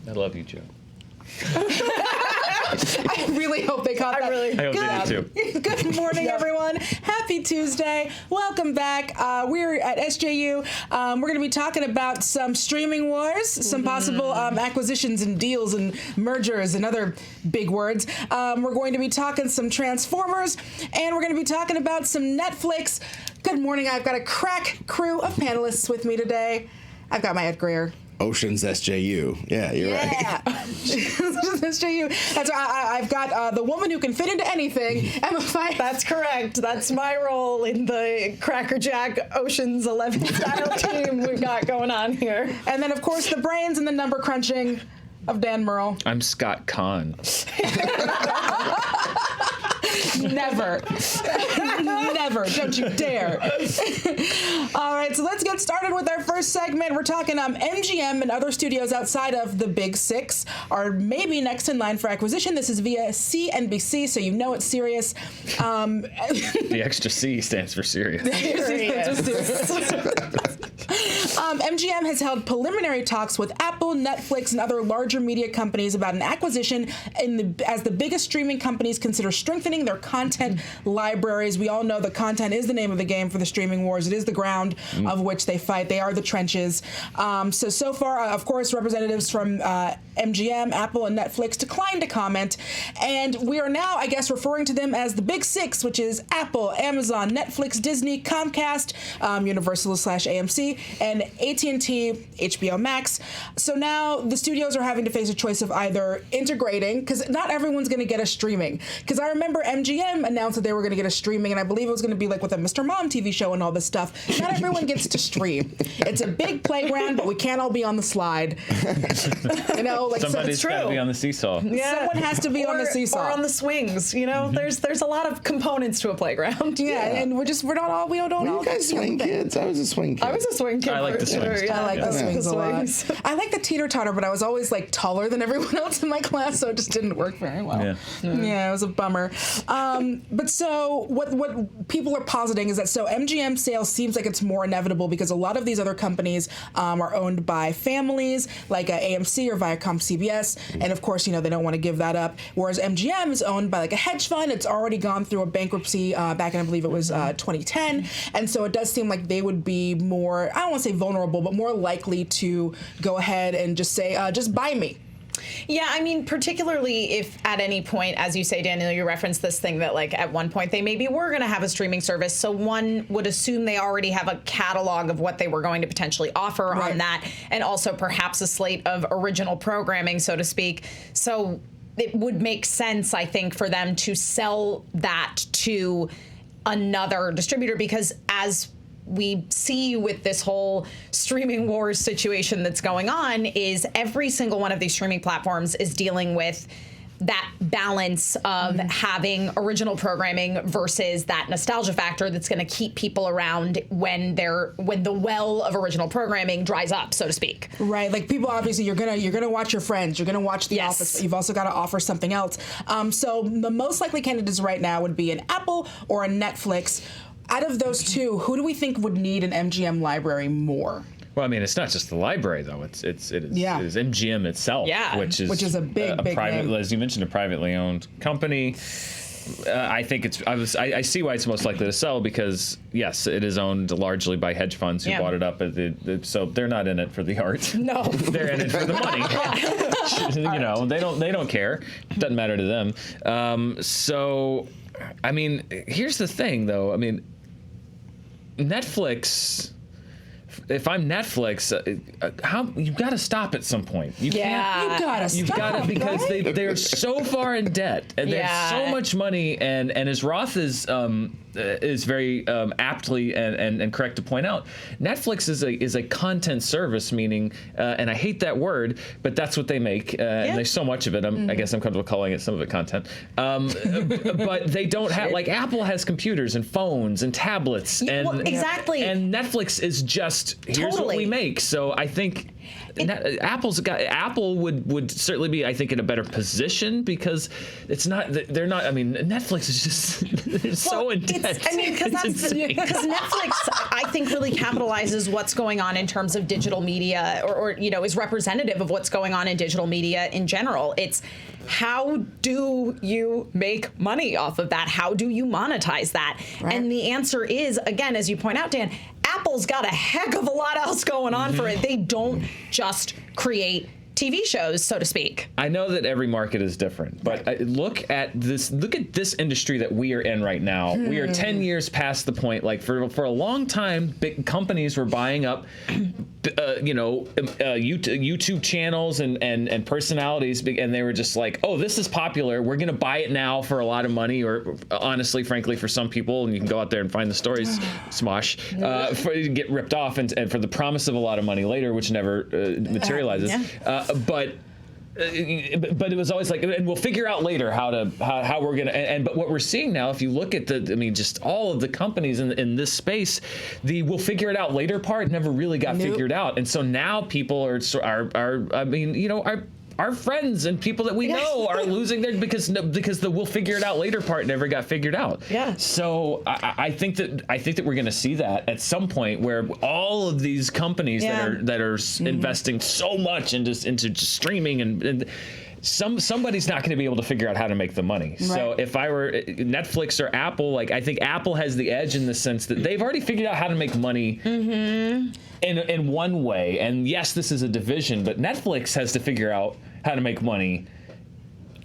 I love you, Joe. I really hope they caught that. I hope they do too. Good morning, everyone. Happy Tuesday. Welcome back. We're at SJU. We're going to be talking about some streaming wars, some possible acquisitions and deals and mergers and other big words. We're going to be talking some Transformers, and we're going to be talking about some Netflix. Good morning. I've got a crack crew of panelists with me today. I've got my Ed Greer. Ocean's SJU. Yeah, you're right. SJU. That's right. I've got the woman who can fit into anything, Emma Fyffe. That's correct. That's my role in the Cracker Jack Ocean's 11 style team we've got going on here. And then, of course, the brains and the number crunching of Dan Murrell. I'm Scott Kahn. Never. Never. Don't you dare. All right, so let's get started with our first segment. We're talking MGM and other studios outside of the Big Six are maybe next in line for acquisition. This is via CNBC, so you know it's serious. The extra C stands for serious. MGM has held preliminary talks with Apple, Netflix, and other larger media companies about an acquisition as the biggest streaming companies consider strengthening their content libraries. We all know that content is the name of the game for the streaming wars. It is the ground of which they fight. They are the trenches. So far, of course, representatives from MGM, Apple, and Netflix declined to comment. And we are now, I guess, referring to them as the Big Six, which is Apple, Amazon, Netflix, Disney, Comcast, Universal/AMC, and AT&T, HBO Max. So now the studios are having to face a choice of either integrating, because not everyone's going to get a streaming. Because I remember MGM announced that they were going to get a streaming, and I believe it was going to be like with a Mr. Mom TV show and all this stuff. Not everyone gets to stream. It's a big playground, but we can't all be on the slide. You know, like somebody's got to be on the seesaw. Yeah. Someone has to be on the seesaw or on the swings. You know, there's a lot of components to a playground. Yeah, and we don't all. Were you guys swing kids? I was a swing kid. I was a swing kid. I like the swings. Sure, yeah. I like the swings a lot. I like the teeter-totter, but I was always like taller than everyone else in my class, so it just didn't work very well. Yeah, it was a bummer. But so what people are positing is that MGM sales seems like it's more inevitable because a lot of these other companies are owned by families like AMC or Viacom CBS, and of course, they don't want to give that up. Whereas MGM is owned by like a hedge fund. It's already gone through a bankruptcy back in, I believe it was 2010, and so it does seem like they would be more, I don't want to say vulnerable, but more likely to go ahead and just say, just buy me. Yeah, I mean, particularly if at any point, as you say, Danielle, you referenced this thing that like at one point they maybe were going to have a streaming service. So one would assume they already have a catalog of what they were going to potentially offer on that, and also perhaps a slate of original programming, so to speak. So it would make sense, I think, for them to sell that to another distributor, because as we see with this whole streaming wars situation that's going on, is every single one of these streaming platforms is dealing with that balance of having original programming versus that nostalgia factor that's going to keep people around when the well of original programming dries up, so to speak. Right, like people obviously you're gonna watch your Friends, you're gonna watch The Office, but you've also got to offer something else. So the most likely candidates right now would be an Apple or a Netflix. Out of those two, who do we think would need an MGM library more? Well, I mean, it's not just the library though. It is MGM itself, which is a big private, name. As you mentioned, a privately owned company. I think I see why it's most likely to sell, because yes, it is owned largely by hedge funds who bought it up. So they're not in it for the art. No, they're in it for the money. They don't care. It doesn't matter to them. So, I mean, here's the thing, though. I mean, Netflix. If I'm Netflix, you've got to stop at some point. You've got to, because right? they're so far in debt and they have so much money. And as Roth is very aptly and correct to point out, Netflix is a content service, meaning, and I hate that word, but that's what they make. And there's so much of it. I guess I'm comfortable calling it some of it content. But they don't have, like Apple has computers and phones and tablets, and exactly. And Netflix is just here's what we make. So I think Apple would certainly be, I think, in a better position because they're not. I mean, Netflix is just so in debt. Because Netflix, I think, really capitalizes what's going on in terms of digital media, or is representative of what's going on in digital media in general. It's how do you make money off of that? How do you monetize that? Right. And the answer is, again, as you point out, Dan, Apple's got a heck of a lot else going on for it. They don't just create TV shows, so to speak. I know that every market is different, but look at this industry that we are in right now. We are 10 years past the point, like for a long time, big companies were buying up YouTube channels and personalities, and they were just like, oh, this is popular, we're going to buy it now for a lot of money, or honestly, frankly, for some people, and you can go out there and find the stories, smosh, for get ripped off and for the promise of a lot of money later, which never materializes. But it was always like, and we'll figure out later how we're gonna. But what we're seeing now, if you look at just all of the companies in this space, the we'll figure it out later part never really got figured out, and so now people our friends and people that we know are losing their because the we'll figure it out later part never got figured out. Yeah. So I think that we're going to see that at some point where all of these companies that are investing so much into just streaming and somebody's not going to be able to figure out how to make the money. Right. So if I were Netflix or Apple, I think Apple has the edge in the sense that they've already figured out how to make money in one way. And yes, this is a division, but Netflix has to figure out how to make money.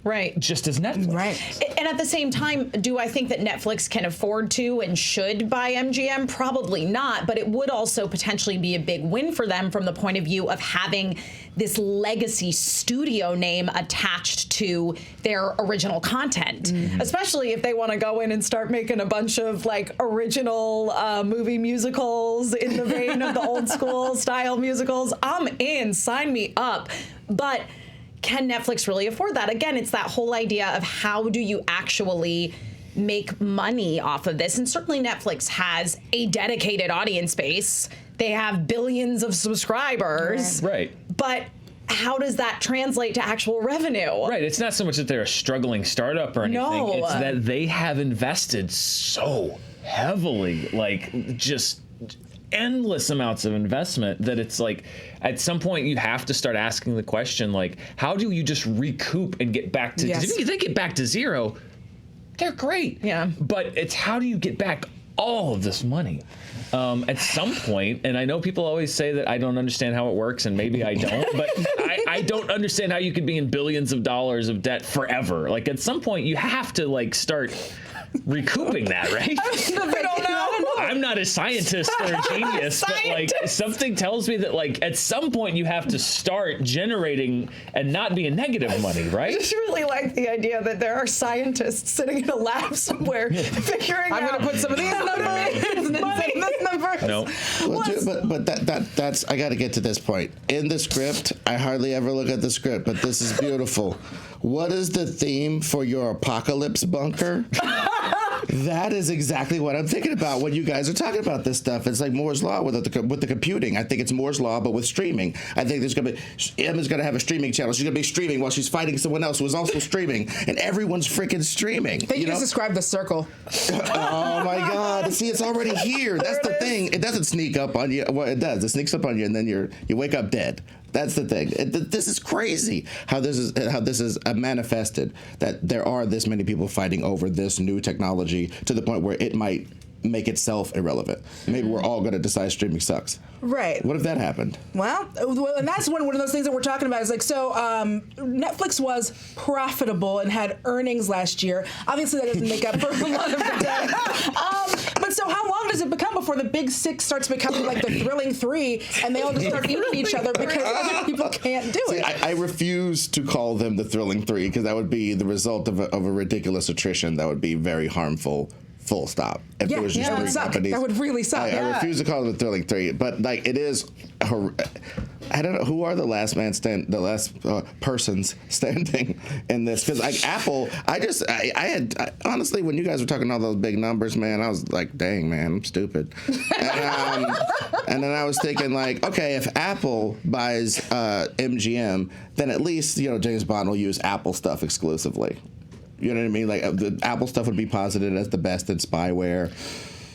Right. Just as Netflix. Right. And at the same time, do I think that Netflix can afford to and should buy MGM? Probably not, but it would also potentially be a big win for them from the point of view of having this legacy studio name attached to their original content, especially if they want to go in and start making a bunch of original movie musicals in the vein of the old school style musicals. I'm in, sign me up. But can Netflix really afford that? Again, it's that whole idea of how do you actually make money off of this? And certainly Netflix has a dedicated audience base. They have billions of subscribers. Right. But how does that translate to actual revenue? Right. It's not so much that they're a struggling startup or anything. No. It's that they have invested so heavily, just endless amounts of investment, that it's at some point you have to start asking the question, how do you just recoup and get back to, because if they get back to zero, they're great. Yeah. But it's how do you get back all of this money? At some point, and I know people always say that I don't understand how it works, and maybe I don't, but I don't understand how you could be in billions of dollars of debt forever. At some point you have to start recouping that, right? I don't know. I'm not a scientist or a genius, but something tells me that at some point you have to start generating and not be in negative money, right? I just really like the idea that there are scientists sitting in a lab somewhere figuring out. I'm going to put some of these numbers. No. But that's I got to get to this point. In the script, I hardly ever look at the script, but this is beautiful. What is the theme for your apocalypse bunker? That is exactly what I'm thinking about when you guys are talking about this stuff. It's like Moore's Law with the computing. I think it's Moore's Law, but with streaming. I think there's going to be, Emma's going to have a streaming channel. She's going to be streaming while she's fighting someone else who is also streaming, and everyone's freaking streaming. They just described the circle. Oh my God! See, it's already here. That's the thing. It doesn't sneak up on you. Well, it does. It sneaks up on you, and then you wake up dead. That's the thing. This is crazy how this is manifested, that there are this many people fighting over this new technology to the point where it might make itself irrelevant. Maybe we're all going to decide streaming sucks. Right. What if that happened? Well, and that's one of those things that we're talking about. Is Netflix was profitable and had earnings last year. Obviously, that doesn't make up for a lot of the debt. But so how long does it become before the big six starts becoming like the thrilling three, and they all just start eating each other because other people can't do it? I refuse to call them the thrilling three, because that would be the result of a ridiculous attrition that would be very harmful full stop. If it was just that three would suck. companies. That would really suck. I refuse to call them the Thrilling Three, but like it is. I don't know who are the last persons standing in this, because like Apple, I had honestly, when you guys were talking all those big numbers, man, I was like, dang, man, I'm stupid. And then I was thinking like, okay, if Apple buys MGM, then at least James Bond will use Apple stuff exclusively. You know what I mean? Like the Apple stuff would be posited as the best in spyware.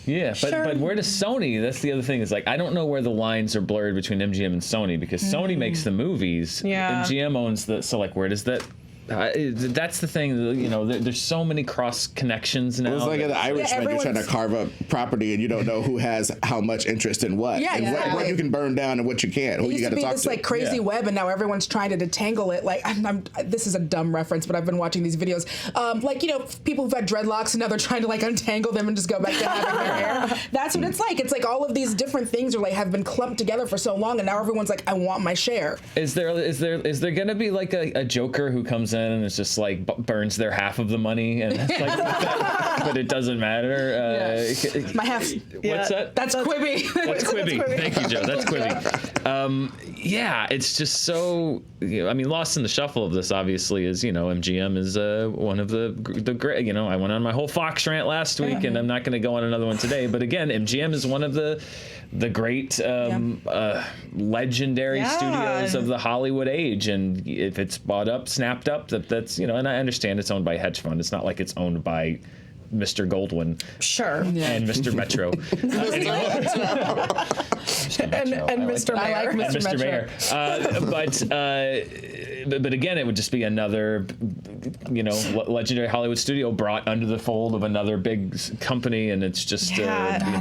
Yeah, but where does Sony? That's the other thing. Is like I don't know where the lines are blurred between MGM and Sony, because Sony makes the movies. Yeah. MGM owns the. So like, where does that? That's the thing. There's so many cross connections now. It was like an Irishman. You're trying to carve up property and you don't know who has how much interest in what. Yeah, and exactly. what you can burn down and what you can't. Who you got to talk to. This like crazy web, and now everyone's trying to detangle it. Like this is a dumb reference, but I've been watching these videos. People who've had dreadlocks and now they're trying to like untangle them and just go back to having their hair. That's what it's like. It's like all of these different things are like have been clumped together for so long, and now everyone's like, I want my share. Is there gonna be like a Joker who comes in and is just like burns their half of the money, and it's like, but it doesn't matter. My half. What's that? That's Quibi. That's Quibi. Thank you, Joe. That's Quibi. It's just so. Lost in the shuffle of this obviously is MGM is one of the great. I went on my whole Fox rant last week, and I'm not going to go on another one today. But again, MGM is one of the great legendary studios of the Hollywood age, and if it's bought up, snapped up, that's and I understand it's owned by a hedge fund. It's not like it's owned by Mr. Goldman, and Mr. Metro, and Mr. Mayor, I like Mr. Mayor. But again, it would just be another, legendary Hollywood studio brought under the fold of another big company, and it's just the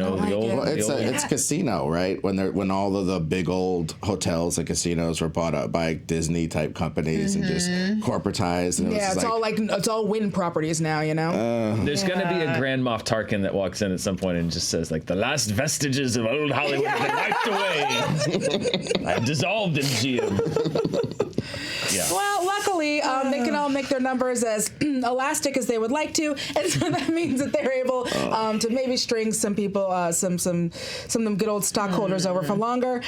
old. Well, it's casino, right? When all of the big old hotels and casinos were bought up by Disney type companies and just corporatized. And it's all Wynn properties now. There's going to be a Grand Moff Tarkin that walks in at some point and just says like, the last vestiges of old Hollywood have been wiped away. I've dissolved MGM. Yeah. Well, luckily, they can all make their numbers as elastic as they would like to, and so that means that they're able to maybe string some people, some of them good old stockholders over for longer.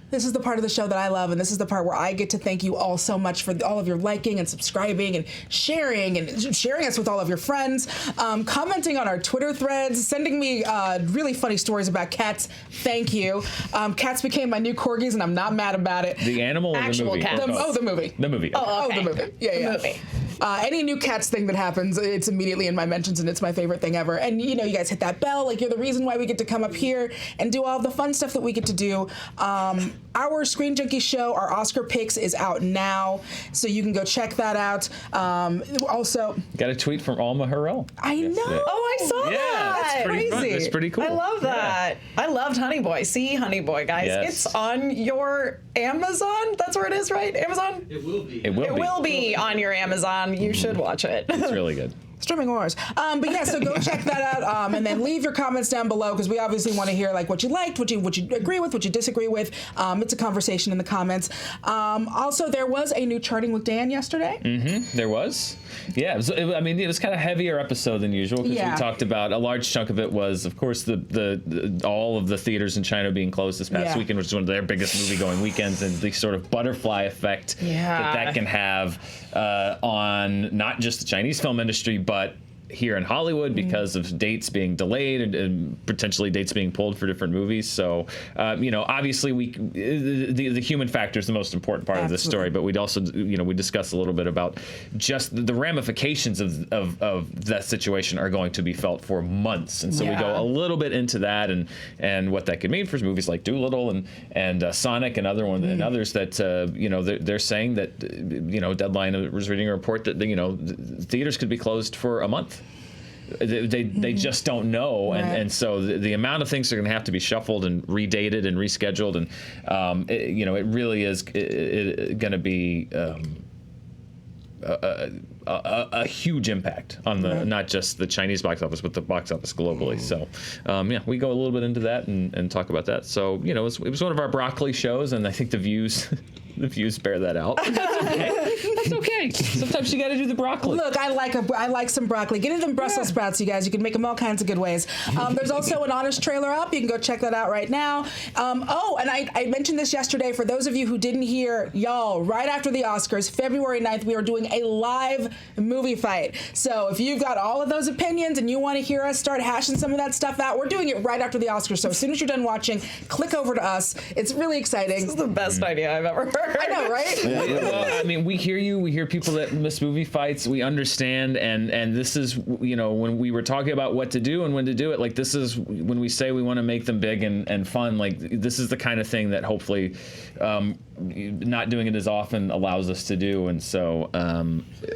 This is the part of the show that I love, and this is the part where I get to thank you all so much for all of your liking and subscribing and sharing us with all of your friends, commenting on our Twitter threads, sending me really funny stories about cats. Thank you. Cats became my new corgis, and I'm not mad about it. The animal or the movie? Cat. The movie. The movie. Oh, okay. The movie. Yeah. The movie. Any new Cats thing that happens, it's immediately in my mentions, and it's my favorite thing ever. And you guys hit that bell. Like, you're the reason why we get to come up here and do all the fun stuff that we get to do. Our Screen Junkie show, our Oscar picks, is out now, so you can go check that out. Also, got a tweet from Alma Harrell. I know. Yeah. Oh, I saw that. That's pretty fun. It's pretty cool. I love that. I loved Honey Boy. See Honey Boy, guys. Yes. It's on your Amazon. That's where it is, right? Amazon? It will be. It will be on your Amazon. You should watch it. It's really good. Streaming wars. But yeah, so go check that out, and then leave your comments down below, because we obviously want to hear like what you liked, what you agree with, what you disagree with. It's a conversation in the comments. Also, there was a new Charting with Dan yesterday. Mm-hmm. There was. Yeah, it was kind of heavier episode than usual, because we talked about a large chunk of it was, of course, the all of the theaters in China being closed this past weekend, which is one of their biggest movie-going weekends, and the sort of butterfly effect that can have on not just the Chinese film industry, but here in Hollywood, because of dates being delayed and potentially dates being pulled for different movies. So, obviously the human factor is the most important part of this story, but we'd also, we discussed a little bit about just the ramifications of that situation are going to be felt for months. And so we go a little bit into that and what that could mean for movies like Dolittle and Sonic and others that, they're saying that, Deadline was reading a report that, theaters could be closed for a month. They just don't know, and so the amount of things are going to have to be shuffled and redated and rescheduled, and it really is going to be a huge impact on the not just the Chinese box office, but the box office globally. So we go a little bit into that and talk about that. So it was one of our broccoli shows, and I think the views The views bear that out. That's okay. That's okay. Sometimes you got to do the broccoli. Look, I like some broccoli. Get into them Brussels sprouts, you guys. You can make them all kinds of good ways. There's also an Honest trailer up. You can go check that out right now. And I mentioned this yesterday. For those of you who didn't hear, y'all, right after the Oscars, February 9th, we are doing a live movie fight. So if you've got all of those opinions and you want to hear us start hashing some of that stuff out, we're doing it right after the Oscars. So as soon as you're done watching, click over to us. It's really exciting. This is the best idea I've ever heard. I know, right? Well, I mean, we hear you. We hear people that miss movie fights. We understand, and this is, when we were talking about what to do and when to do it, like, this is when we say we want to make them big and fun. Like, this is the kind of thing that hopefully not doing it as often allows us to do, and so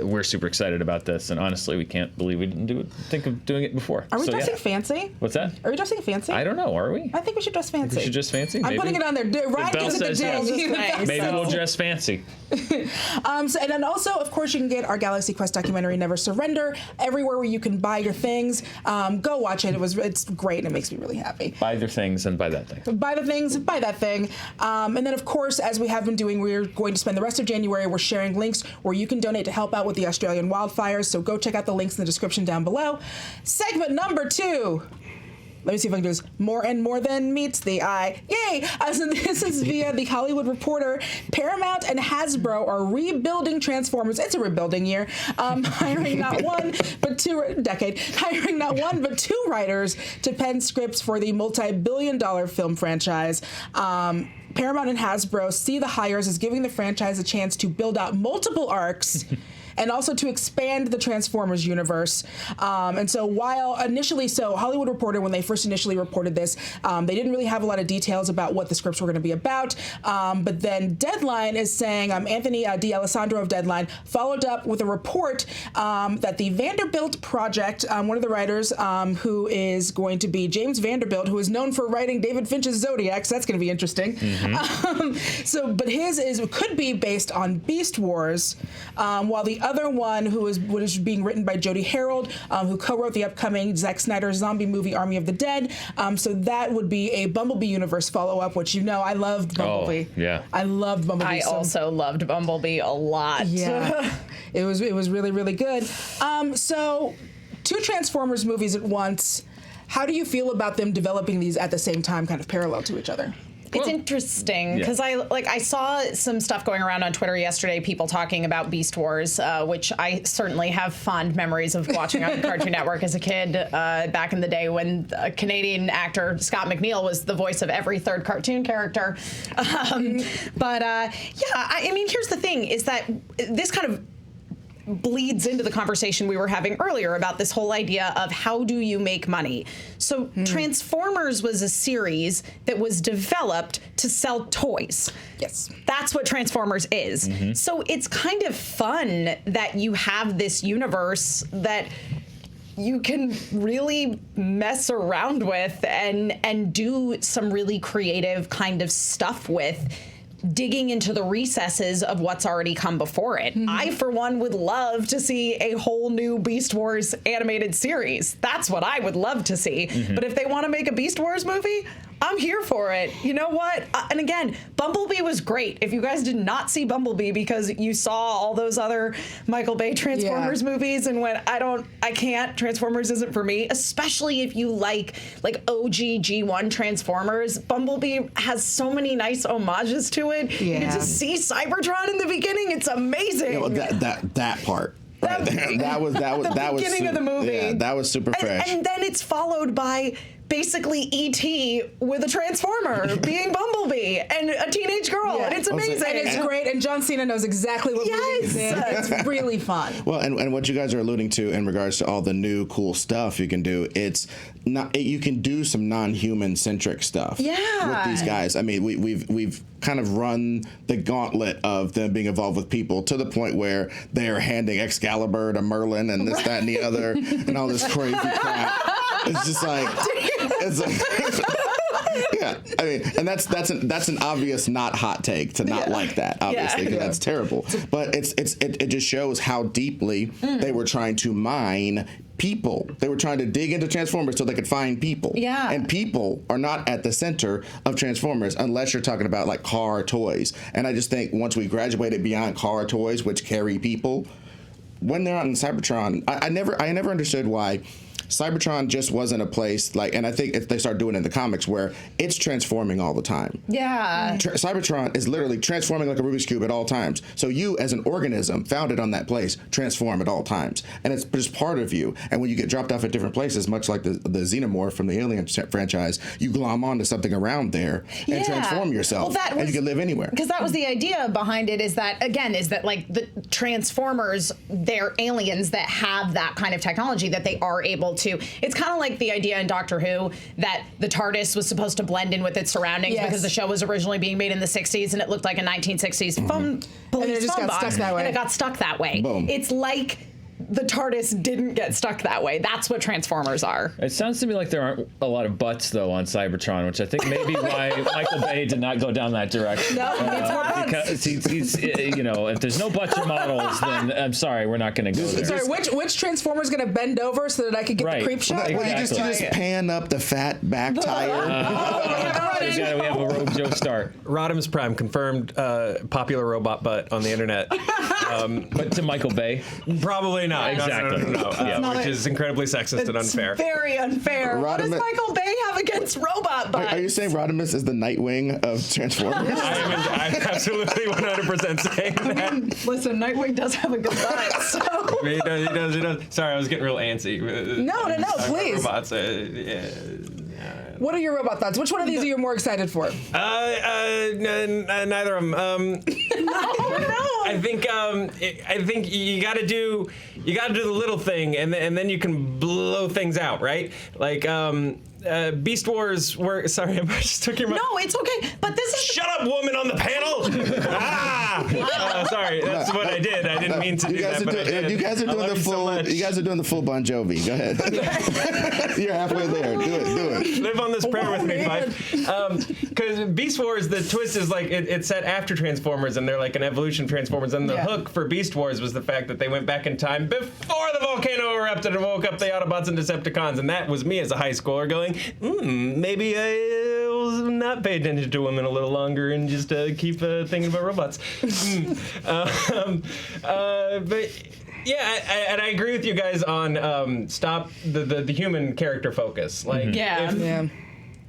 we're super excited about this. And honestly, we can't believe we didn't think of doing it before. Are we dressing fancy? What's that? Are we dressing fancy? I don't know. Are we? I think we should dress fancy. We should dress fancy. I'm putting it on there. Ryan gives it the day. Maybe we'll dress fancy. And then also, of course, you can get our Galaxy Quest documentary, Never Surrender, everywhere where you can buy your things. Go watch it. It's great, and it makes me really happy. Buy their things and buy that thing. Buy the things, buy that thing. And then, of course, as we have been doing, we're going to spend the rest of January, we're sharing links where you can donate to help out with the Australian wildfires. So go check out the links in the description down below. Segment number 2. Let me see if I can do this. More and more than meets the eye. Yay! So this is via the Hollywood Reporter. Paramount and Hasbro are rebuilding Transformers. It's a rebuilding year. Hiring not one, but two writers to pen scripts for the multi-billion-dollar film franchise. Paramount and Hasbro see the hires as giving the franchise a chance to build out multiple arcs and also to expand the Transformers universe. And so Hollywood Reporter, when they first initially reported this, they didn't really have a lot of details about what the scripts were going to be about. But then Deadline is saying, Anthony D'Alessandro of Deadline followed up with a report that the Vanderbilt Project, one of the writers who is going to be James Vanderbilt, who is known for writing David Finch's Zodiac, so that's going to be interesting. But his could be based on Beast Wars, while the other one, who is being written by Jody Harold, who co-wrote the upcoming Zack Snyder zombie movie Army of the Dead. So that would be a Bumblebee universe follow-up, which I loved Bumblebee. Oh, yeah. I loved Bumblebee. I also loved Bumblebee a lot. Yeah. It was really, really good. So 2 Transformers movies at once. How do you feel about them developing these at the same time, kind of parallel to each other? It's interesting because I saw some stuff going around on Twitter yesterday, people talking about Beast Wars, which I certainly have fond memories of watching on Cartoon Network as a kid back in the day when Canadian actor Scott McNeil was the voice of every third cartoon character. Here's the thing, is that this kind of bleeds into the conversation we were having earlier about this whole idea of how do you make money. So Transformers was a series that was developed to sell toys. Yes. That's what Transformers is. So it's kind of fun that you have this universe that you can really mess around with and do some really creative kind of stuff with, digging into the recesses of what's already come before it. I, for one, would love to see a whole new Beast Wars animated series. That's what I would love to see. But if they want to make a Beast Wars movie, I'm here for it. You know what? And again, Bumblebee was great. If you guys did not see Bumblebee because you saw all those other Michael Bay Transformers movies and went, I can't, Transformers isn't for me, especially if you like OG G1 Transformers. Bumblebee has so many nice homages to it. You get to see Cybertron in the beginning. It's amazing. That part. Right there. That was beginning of the movie. Yeah, that was super fresh. And then it's followed by basically E.T. with a Transformer being Bumblebee and a teenage girl. And it's amazing. And it's great. And John Cena knows exactly what movies in. It's really fun. Well, and what you guys are alluding to in regards to all the new cool stuff you can do, you can do some non-human centric stuff with these guys. I mean, we've kind of run the gauntlet of them being involved with people to the point where they're handing Excalibur to Merlin and this, that, and the other, and all this crazy crap. It's just like, yeah. I mean, and that's an obvious not hot take to not like that, obviously, because that's terrible. But it just shows how deeply they were trying to mine people. They were trying to dig into Transformers so they could find people. Yeah. And people are not at the center of Transformers unless you're talking about like car toys. And I just think once we graduated beyond car toys, which carry people, when they're out in Cybertron, I never understood why Cybertron just wasn't a place like, and I think if they start doing it in the comics where it's transforming all the time. Yeah. Cybertron is literally transforming like a Rubik's Cube at all times. So you, as an organism founded on that place, transform at all times, and it's just part of you. And when you get dropped off at different places, much like the Xenomorph from the Alien franchise, you glom onto something around there and transform yourself, and you can live anywhere. Because that was the idea behind it. Is that like the Transformers, they're aliens that have that kind of technology that they are able to. It's kind of like the idea in Doctor Who that the TARDIS was supposed to blend in with its surroundings because the show was originally being made in the 60s and it looked like a 1960s police phone box, and it got stuck that way. Boom. It's like the TARDIS didn't get stuck that way. That's what Transformers are. It sounds to me like there aren't a lot of butts, though, on Cybertron, which I think may be why Michael Bay did not go down that direction. No, he needs more butts. Because he's if there's no butts or models, then I'm sorry, we're not going to go there. Sorry, which Transformer's going to bend over so that I could get the creep shot? Well, you just pan up the fat back tire. We have a rogue Joe Starr. Rodimus Prime confirmed popular robot butt on the internet. But to Michael Bay? Probably not. Exactly. No. Which is very sexist and unfair. It's very unfair. What does Michael Bay have against robot butts? Are you saying Rodimus is the Nightwing of Transformers? I'm absolutely 100% saying that. Listen, Nightwing does have a good butt. So. He does. Sorry, I was getting real antsy. No, please. Robots, What are your robot thoughts? Which one of these are you more excited for? Neither of them. No. I think you got to do the little thing, and then you can blow things out, right? Like Beast Wars. Sorry, I just took your mic. No, it's okay. But this is. Shut up, woman on the panel! Sorry, that's what I did. I didn't mean to do that, but I did. You guys are doing the full. You guys are doing the full Bon Jovi. Go ahead. You're halfway there. Do it. Live on this prayer with me, Fyffe. Because Beast Wars, the twist is like it's set after Transformers, and they're like an evolution of Transformers. And the hook for Beast Wars was the fact that they went back in time before the volcano erupted and woke up the Autobots and Decepticons, and that was me as a high schooler going, maybe I will not pay attention to women a little longer and just keep thinking about robots. But yeah, and I agree with you guys on stop the human character focus. Like,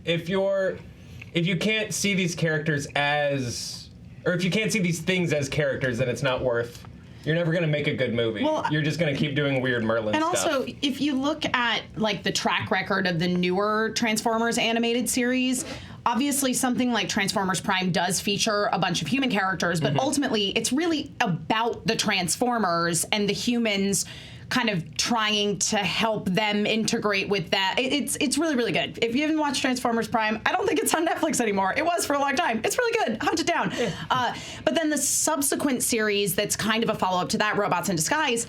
if you can't see these characters or if you can't see these things as characters, then it's not worth. You're never going to make a good movie. Well, you're just going to keep doing weird Merlin stuff. And also, if you look at like the track record of the newer Transformers animated series, obviously something like Transformers Prime does feature a bunch of human characters, but ultimately it's really about the Transformers and the humans kind of trying to help them integrate with that. It's really, really good. If you haven't watched Transformers Prime, I don't think it's on Netflix anymore. It was for a long time. It's really good. Hunt it down. But then the subsequent series that's kind of a follow-up to that, Robots in Disguise,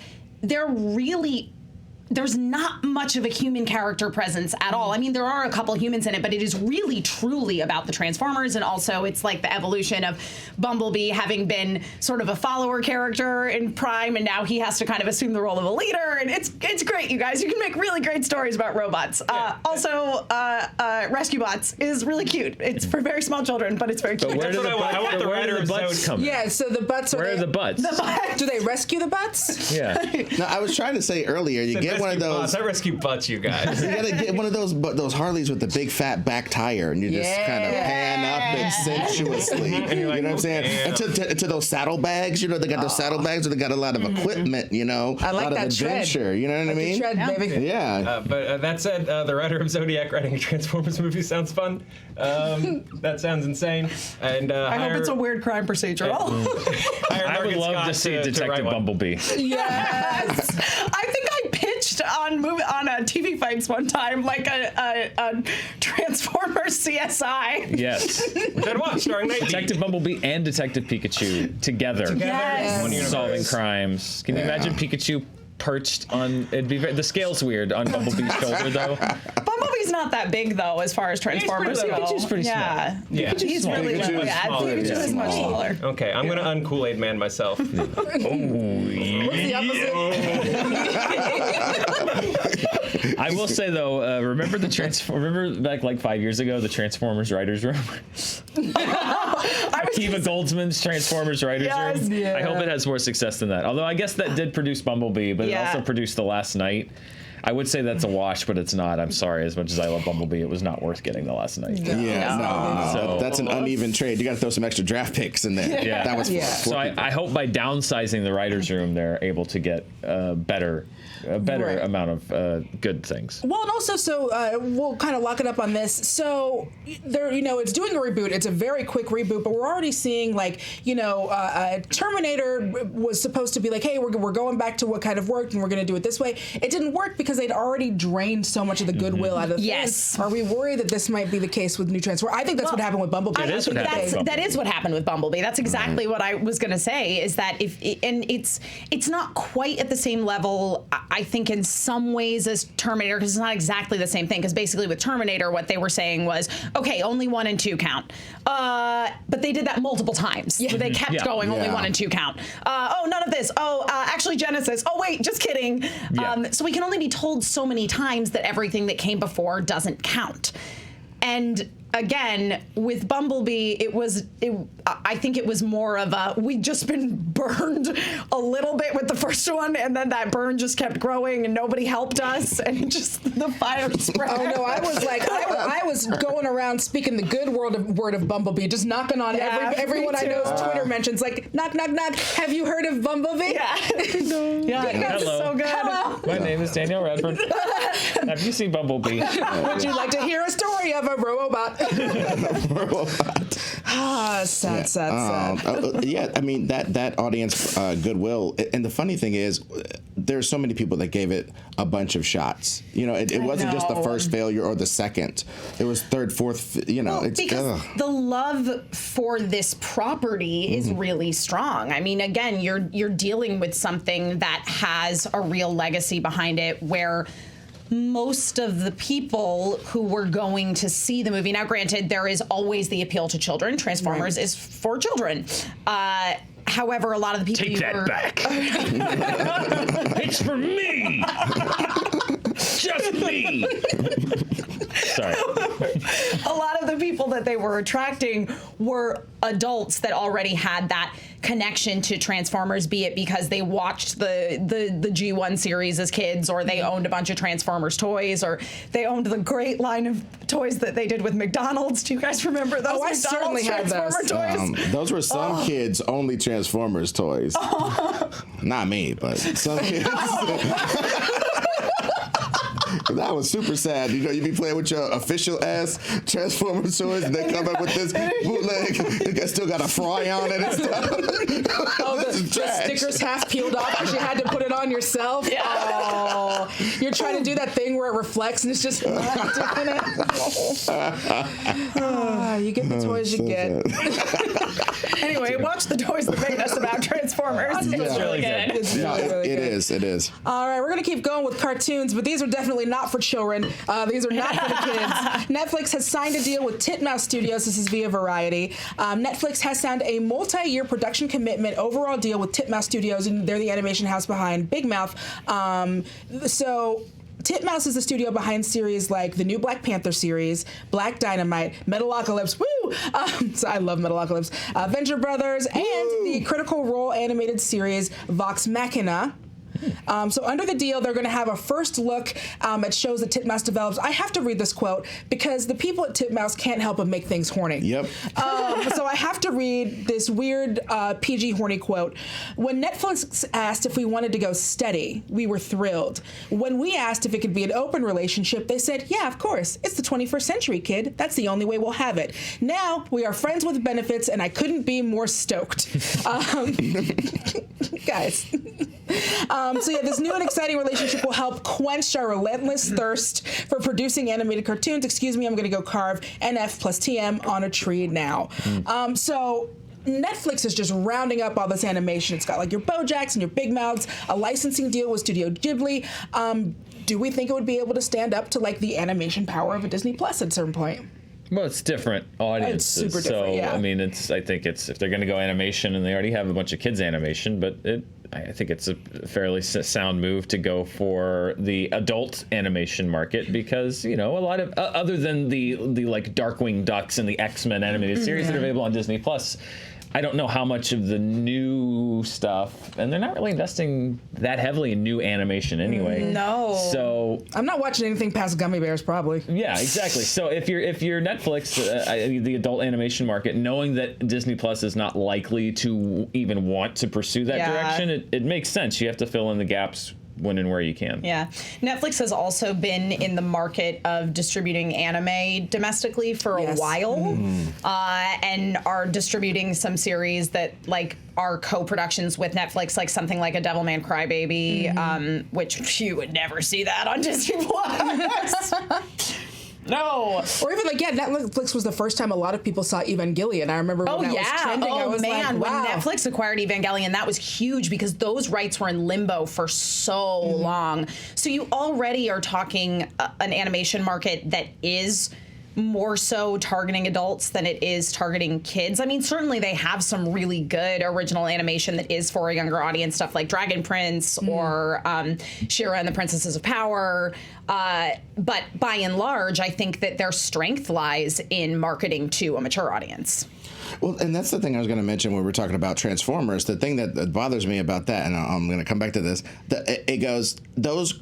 there's not much of a human character presence at all. I mean, there are a couple humans in it, but it is really, truly about the Transformers, and also it's like the evolution of Bumblebee having been sort of a follower character in Prime, and now he has to kind of assume the role of a leader, and it's great, you guys. You can make really great stories about robots. Also, Rescue Bots is really cute. It's for very small children, but it's very cute. Where do the butts come? Yeah, so the butts are. Where are the butts? Do they rescue the butts? Yeah. No, I was trying to say earlier, you get one of those. Bots. I rescue butts, you guys. You gotta get one of those Harleys with the big fat back tire, and you just kind of pan up it sensuously. You know what I'm saying? And to those saddlebags, they got those saddlebags, where they got a lot of equipment, I like a lot that of adventure. tread. You know what I mean? Tread, baby. Yeah. But that said, the writer of Zodiac writing a Transformers movie sounds fun. That sounds insane. And I hope it's a weird crime procedural. I would love to see Detective Bumblebee. Yes. I think I pitched on a TV Fights one time, like a Transformers CSI. Yes. Which I'd watch starring Nightbeat. Detective Bumblebee and Detective Pikachu together. Yes. One universe. Solving crimes. Can you imagine Pikachu perched on? The scale's weird on Bumblebee's shoulder, though. Bumblebee's not that big, though, as far as Transformers go. Pikachu's pretty small. Yeah. He's small. really Pikachu little. is smaller, Pikachu yeah. is much smaller. Okay, I'm gonna un-Kool-Aid man myself. What's the opposite? I will say though, remember back like 5 years ago, the Transformers writers room. Akiva Goldsman's Transformers writers room. Yeah. I hope it has more success than that. Although I guess that did produce Bumblebee, but it also produced The Last Night. I would say that's a wash, but it's not. I'm sorry. As much as I love Bumblebee, it was not worth getting The Last Night. No. So, That's an uneven trade. You got to throw some extra draft picks in there. Yeah. That was So I hope by downsizing the writers' room, they're able to get a better amount of good things. Well, and also, so we'll kind of lock it up on this. So there, it's doing a reboot. It's a very quick reboot, but we're already seeing Terminator was supposed to be like, hey, we're going back to what kind of worked, and we're going to do it this way. It didn't work because they'd already drained so much of the goodwill out of the fans. Are we worried that this might be the case with new Transformers? I think that's what happened with Bumblebee. That is what happened with Bumblebee. That's exactly what I was going to say. Is that it's not quite at the same level. I think in some ways as Terminator, because it's not exactly the same thing. Because basically with Terminator, what they were saying was, okay, only 1 and 2 count. But they did that multiple times. They kept going, only 1 and 2 count. None of this. Actually Genesis. Oh wait, just kidding. So we can only be told so many times that everything that came before doesn't count. And again, with Bumblebee, I think it was more of we'd just been burned a little bit with the first one, and then that burn just kept growing, and nobody helped us, and just the fire spread. Oh no, I was like, I was going around speaking the good word of Bumblebee, just knocking on everyone I know's Twitter mentions, like, knock, knock, knock. Have you heard of Bumblebee? That's so good. Hello. My name is Danielle Radford. Have you seen Bumblebee? Would you like to hear a story of a robot? Sad. I mean that audience goodwill, and the funny thing is, there's so many people that gave it a bunch of shots. It wasn't just the first failure or the second. It was third, fourth. Because the love for this property is really strong. I mean, again, you're dealing with something that has a real legacy behind it, where most of the people who were going to see the movie, now granted, there is always the appeal to children. Transformers is for children. However, a lot of the people Take that back. It's for me. Just me. Sorry. A lot of the people that they were attracting were adults that already had that connection to Transformers, be it because they watched the G1 series as kids, or they owned a bunch of Transformers toys, or they owned the great line of toys that they did with McDonald's. Do you guys remember those I certainly had Transformer toys? Those were some kids' only Transformers toys. Not me, but some kids. That was super sad. You be playing with your official ass Transformers toys, and they come up with this bootleg. They still got a fry on it and stuff. The stickers half peeled off because you had to put it on yourself. Yeah. Oh, you're trying to do that thing where it reflects and it's just not doing it. You get the toys you get. Anyway, watch the toys that made us about Transformers. It's really good. It is. All right, we're going to keep going with cartoons, but these are definitely not for children. These are not for the kids. Netflix has signed a deal with Titmouse Studios. This is via Variety. Netflix has signed a multi-year production commitment overall deal with Titmouse Studios, and they're the animation house behind Big Mouth. So Titmouse is the studio behind series like the new Black Panther series, Black Dynamite, Metalocalypse, so I love Metalocalypse, Venture Brothers, and the Critical Role animated series Vox Machina. So under the deal, they're going to have a first look at shows that Titmouse develops. I have to read this quote because the people at Titmouse can't help but make things horny. Yep. So I have to read this weird PG horny quote. When Netflix asked if we wanted to go steady, we were thrilled. When we asked if it could be an open relationship, they said, yeah, of course. It's the 21st century, kid. That's the only way we'll have it. Now we are friends with benefits, and I couldn't be more stoked. Guys. This new and exciting relationship will help quench our relentless thirst for producing animated cartoons. Excuse me, I'm going to go carve NF plus TM on a tree now. So Netflix is just rounding up all this animation. It's got like your Bojacks and your Big Mouths, a licensing deal with Studio Ghibli. Do we think it would be able to stand up to like the animation power of a Disney Plus at a certain point? Well, it's different audiences. It's super different, yeah. I mean, I think it's if they're going to go animation, and they already have a bunch of kids animation, but I think it's a fairly sound move to go for the adult animation market because, a lot of other than the like Darkwing Ducks and the X-Men animated series that are available on Disney Plus. I don't know how much of the new stuff, and they're not really investing that heavily in new animation anyway. No. So I'm not watching anything past Gummy Bears, probably. yeah, exactly. So if you're Netflix, the adult animation market, knowing that Disney Plus is not likely to even want to pursue that direction, it makes sense. You have to fill in the gaps when and where you can. Yeah. Netflix has also been in the market of distributing anime domestically for a while, and are distributing some series that are co-productions with Netflix, like something like A Devilman Crybaby, which you would never see that on Disney Plus. No. Or even Netflix was the first time a lot of people saw Evangelion. I remember when that was trending. I was like, wow. When Netflix acquired Evangelion, that was huge because those rights were in limbo for so long. So you already are talking an animation market that is more so targeting adults than it is targeting kids. I mean, certainly they have some really good original animation that is for a younger audience, stuff like Dragon Prince or She-Ra and the Princesses of Power. But by and large, I think that their strength lies in marketing to a mature audience. Well, and that's the thing I was going to mention when we were talking about Transformers. The thing that bothers me about that, and I'm going to come back to this, it goes, those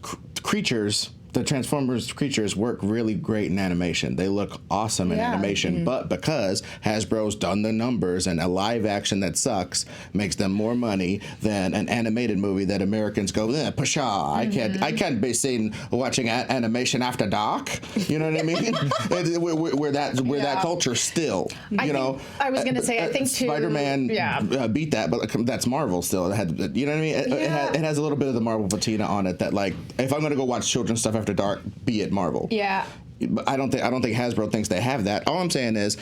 creatures... The Transformers creatures work really great in animation. They look awesome in animation, but because Hasbro's done the numbers and a live action that sucks makes them more money than an animated movie that Americans go, pshaw, I can't be seen watching animation after dark. You know what I mean? we're that culture still. I was going to say, I think too. Spider-Man beat that, but that's Marvel still. It had, you know what I mean? It has a little bit of the Marvel patina on it that if I'm going to go watch children's stuff after dark, be it Marvel. Yeah. I don't think Hasbro thinks they have that. All I'm saying is,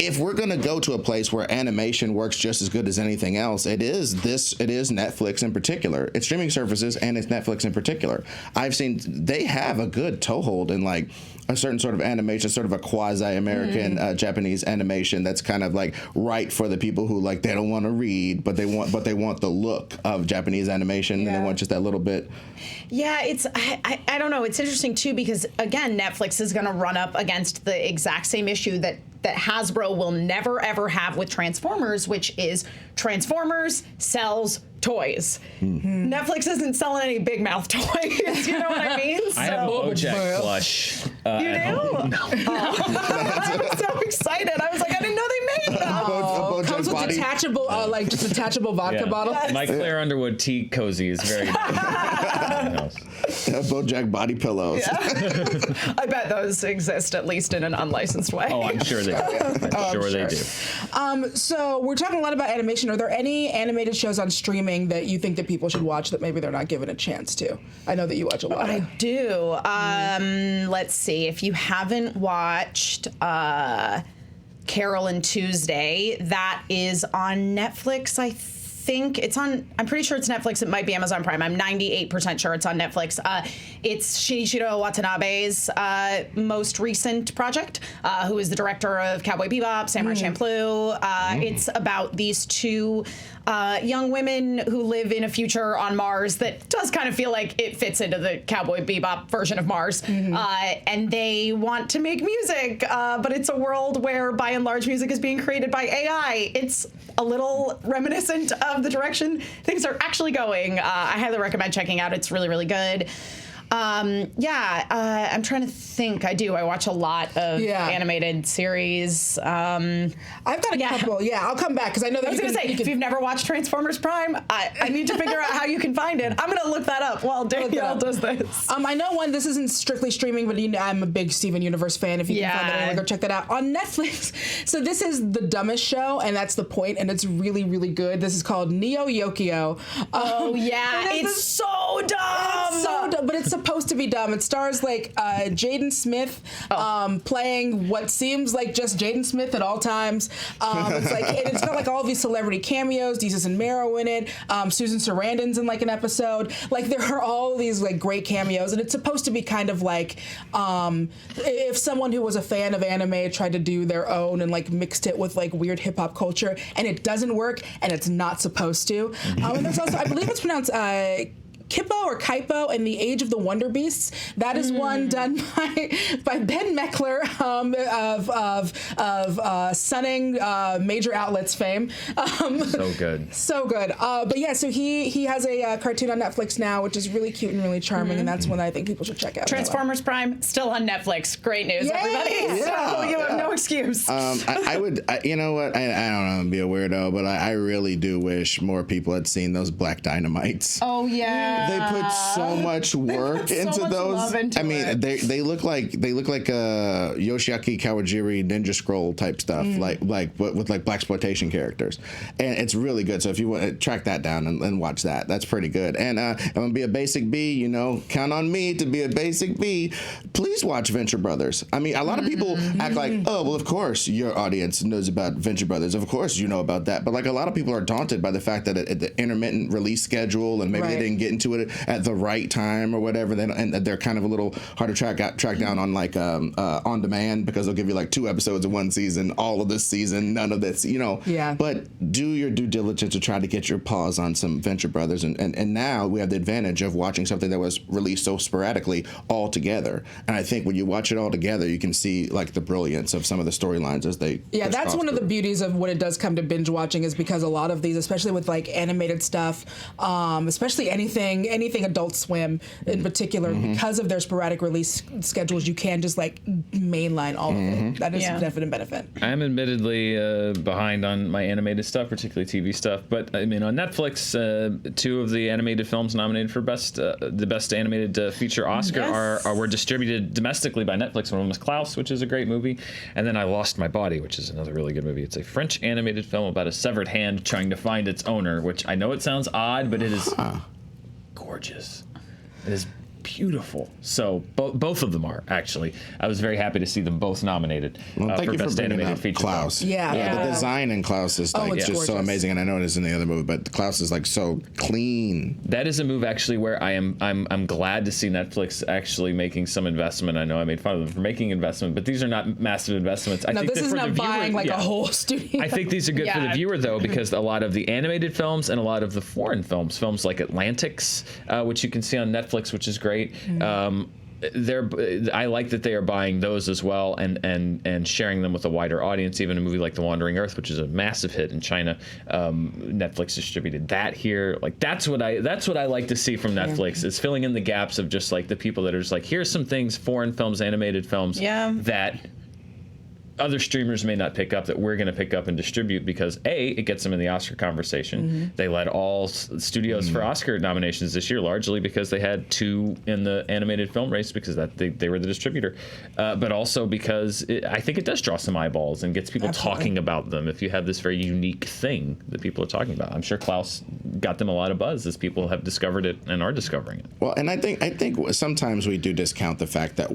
if we're going to go to a place where animation works just as good as anything else, it is Netflix in particular. It's streaming services and it's Netflix in particular. I've seen they have a good toehold in a certain sort of animation, sort of a quasi-American Japanese animation that's kind of right for the people who they don't want to read, but they want the look of Japanese animation and they want just that little bit. Yeah, I don't know. It's interesting too because again, Netflix is going to run up against the exact same issue that Hasbro will never ever have with Transformers, which is Transformers sells toys. Netflix isn't selling any big mouth toys. You know what I mean? I have a BoJack plush. You do? No. I was so excited. I was like, I didn't know they made that. Comes with detachable, just detachable vodka bottle. Yes. My Claire Underwood tea cozy is very nice. BoJack body pillows. Yeah. I bet those exist at least in an unlicensed way. Oh, I'm sure they do. I'm sure they do. So we're talking a lot about animation. Are there any animated shows on streaming that you think that people should watch that maybe they're not given a chance to? I know that you watch a lot. I do. Let's see. If you haven't watched Carol and Tuesday, that is on Netflix, I think it's on, I'm pretty sure it's Netflix. It might be Amazon Prime. I'm 98% sure it's on Netflix. It's Shinichiro Watanabe's most recent project, who is the director of Cowboy Bebop, Samurai Champloo. It's about these two young women who live in a future on Mars that does kind of feel like it fits into the Cowboy Bebop version of Mars. And they want to make music, but it's a world where, by and large, music is being created by AI. It's a little reminiscent of the direction things are actually going. I highly recommend checking out. It's really, really good. I'm trying to think. I watch a lot of animated series. I've got a couple. Yeah, I'll come back because I know that I was going to say, if you've never watched Transformers Prime, I need to figure out how you can find it. I'm going to look that up while Danielle does this. I know one. This isn't strictly streaming, but I'm a big Steven Universe fan. If you can find that anywhere, go check that out on Netflix. So this is The Dumbest Show, and that's the point, and it's really, really good. This is called Neo Yokio. It's so dumb. But it's supposed to be dumb. It stars like Jaden Smith playing what seems like just Jaden Smith at all times. It's like it's got like all these celebrity cameos. Jesus and Mero in it. Susan Sarandon's in like an episode. Like there are all these like great cameos, and it's supposed to be kind of like if someone who was a fan of anime tried to do their own and like mixed it with like weird hip hop culture, and it doesn't work, and it's not supposed to. And there's also, I believe it's pronounced Kippo or Kaipo and the Age of the Wonder Beasts. That is one done by Ben Meckler of Sunning Major Outlets fame. So good. So good. But yeah, so he has a cartoon on Netflix now, which is really cute and really charming, and that's one I think people should check out. Transformers Prime, still on Netflix. Great news, everybody. Yeah. So you have no excuse. I would, you know what? I don't know, be a weirdo, but I really do wish more people had seen those Black Dynamites. Oh yeah. They put so much work into those. I mean, they look like Yoshiaki Kawajiri Ninja Scroll type stuff, like with like blaxploitation characters, and it's really good. So if you want to track that down and watch that, that's pretty good. And I'm gonna be a basic B. You know, count on me to be a basic B. Please watch Venture Brothers. I mean, a lot of people act like, oh, well, of course your audience knows about Venture Brothers. Of course you know about that. But like a lot of people are daunted by the fact that the intermittent release schedule, and maybe they didn't get into it at the right time or whatever, and they're kind of a little hard to track down on like on demand, because they'll give you like 2 episodes of one season, all of this season, none of this, you know. Yeah. But do your due diligence to try to get your paws on some Venture Brothers, and now we have the advantage of watching something that was released so sporadically all together. And I think when you watch it all together, you can see like the brilliance of some of the storylines as they. Yeah, that's one of the beauties of when it does come to binge watching, is because a lot of these, especially with like animated stuff, especially anything Adult Swim in particular, because of their sporadic release schedules, you can just like mainline all of it. That is a definite benefit. I'm admittedly behind on my animated stuff, particularly TV stuff, but I mean on Netflix, 2 of the animated films nominated for the best animated feature Oscar were distributed domestically by Netflix. One of them was Klaus, which is a great movie, and then I Lost My Body, which is another really good movie. It's a French animated film about a severed hand trying to find its owner, which I know it sounds odd, but it is gorgeous. It is beautiful. So both of them are, actually. I was very happy to see them both nominated for Best Animated Feature. Klaus. Yeah. The design in Klaus is like just so amazing, and I know it is in the other movie, but Klaus is like so clean. That is a move actually where I'm glad to see Netflix actually making some investment. I know I made fun of them for making investment, but these are not massive investments. I think this is not buying like a whole studio. I think these are good for the viewer though, because a lot of the animated films and a lot of the foreign films like Atlantics, which you can see on Netflix, which is great. I like that they are buying those as well and sharing them with a wider audience. Even a movie like The Wandering Earth, which is a massive hit in China, Netflix distributed that here. Like that's what I like to see from Netflix, is filling in the gaps of just like the people that are just like, here's some things, foreign films, animated films that other streamers may not pick up, that we're going to pick up and distribute, because it gets them in the Oscar conversation. They led all studios for Oscar nominations this year, largely because they had 2 in the animated film race, because they were the distributor, but also because I think it does draw some eyeballs and gets people talking about them. If you have this very unique thing that people are talking about, I'm sure Klaus got them a lot of buzz as people have discovered it and are discovering it. Well, and I think sometimes we do discount the fact that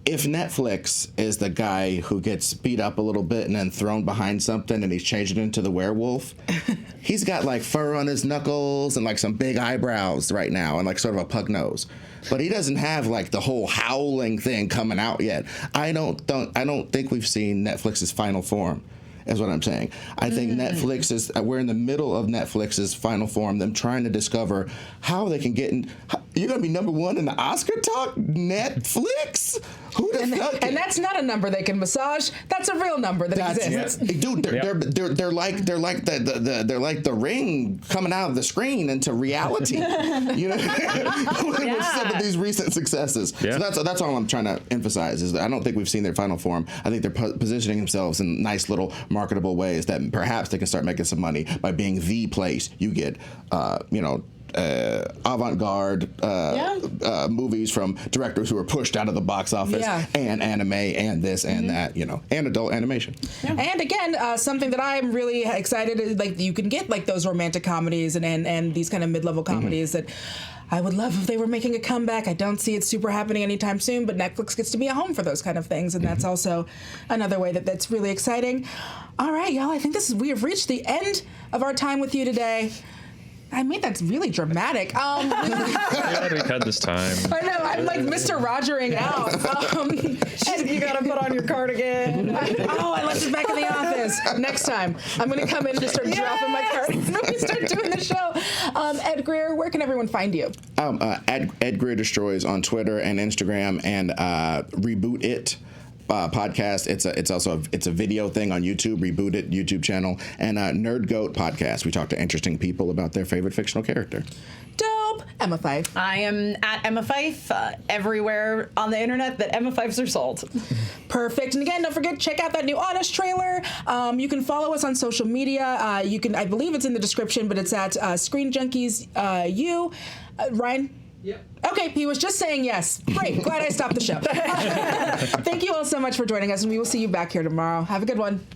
if Netflix is the guy who gets beat up a little bit and then thrown behind something and he's changing into the werewolf, he's got like fur on his knuckles and like some big eyebrows right now and like sort of a pug nose. But he doesn't have like the whole howling thing coming out yet. I don't think we've seen Netflix's final form. Is what I'm saying. I think we're in the middle of Netflix's final form, them trying to discover how they can get in. You're going to be #1 in the Oscar talk? Netflix? Who the fuck? And that's not a number they can massage. That's a real number that exists. Dude, they're like the Ring coming out of the screen into reality. You know, with some of these recent successes. Yeah. So that's all I'm trying to emphasize, is that I don't think we've seen their final form. I think they're positioning themselves in nice little marketable ways that perhaps they can start making some money by being the place you get, avant-garde movies from directors who are pushed out of the box office, and anime and this and that, and adult animation. And again, something that I'm really excited is like you can get like those romantic comedies and these kind of mid-level comedies that I would love if they were making a comeback. I don't see it super happening anytime soon, but Netflix gets to be a home for those kind of things, and that's also another way that's really exciting. All right, y'all, I think we have reached the end of our time with you today. I made that really dramatic. Yeah, we had this time. I know, I'm like Mr. Rogering out. You gotta put on your cardigan. I left it back in the office. Next time, I'm gonna come in and just start dropping my cardigan when we start doing the show. Ed Greer, where can everyone find you? Ed Greer Destroys on Twitter and Instagram, and Reboot It podcast. It's a video thing on YouTube. Reboot It YouTube channel, and Nerd Goat podcast. We talk to interesting people about their favorite fictional character. Dope. Emma Fyffe. I am at Emma Fyffe everywhere on the internet that Emma Fyffes are sold. Perfect. And again, don't forget, check out that new Honest trailer. You can follow us on social media. I believe it's in the description, but it's at Screen Junkies U. Ryan? Yep. Okay, he was just saying yes. Great. Glad I stopped the show. Thank you all so much for joining us, and we will see you back here tomorrow. Have a good one.